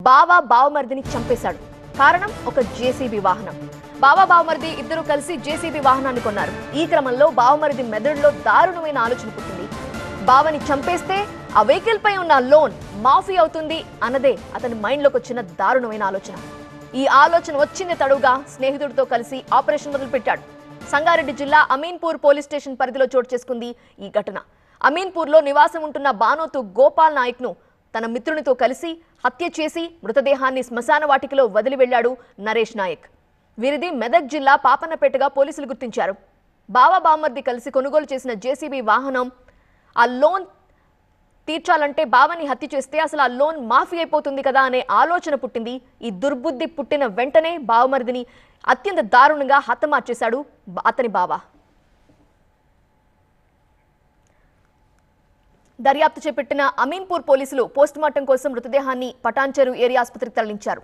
బావమరిదిని చంపేశాడు. కారణం ఒక జేసీబీ వాహనం. బావమరిది ఇద్దరు కలిసి జేసీబీ వాహనాన్ని కొన్నారు. ఈ క్రమంలో బావమరిది మెదడులో దారుణమైన ఆలోచన పుట్టింది. బావని చంపేస్తే ఆ వెహికల్ పై ఉన్న లోన్ మాఫీ అవుతుంది అన్నదే అతని మైండ్లోకి వచ్చిన దారుణమైన ఆలోచన. ఈ ఆలోచన వచ్చింది తడుగా స్నేహితుడితో కలిసి ఆపరేషన్ మొదలుపెట్టాడు. సంగారెడ్డి జిల్లా అమీన్పూర్ పోలీస్ స్టేషన్ పరిధిలో చోటు చేసుకుంది ఈ ఘటన. అమీన్పూర్లో నివాసం ఉంటున్న బానోతు గోపాల్ నాయక్ను తన మిత్రునితో కలిసి హత్య చేసి మృతదేహాన్ని శ్మశాన వాటికలో వదిలి వెళ్లాడు నరేష్ నాయక్. వీరిది మెదక్ జిల్లా పాపన్నపేటగా పోలీసులు గుర్తించారు. బావమరిది కలిసి కొనుగోలు చేసిన జేసీబీ వాహనం ఆ లోన్ తీర్చాలంటే బావని హత్య చేస్తే అసలు ఆ లోన్ మాఫీ అయిపోతుంది కదా అనే ఆలోచన పుట్టింది. ఈ దుర్బుద్ధి పుట్టిన వెంటనే బావమరిదిని అత్యంత దారుణంగా హతమార్చేశాడు అతని బావ. దర్యాప్తు చేపట్టిన అమీన్పూర్ పోలీసులు పోస్టుమార్టం కోసం మృతదేహాన్ని పటాన్చెరు ఏరియా ఆసుపత్రికి తరలించారు.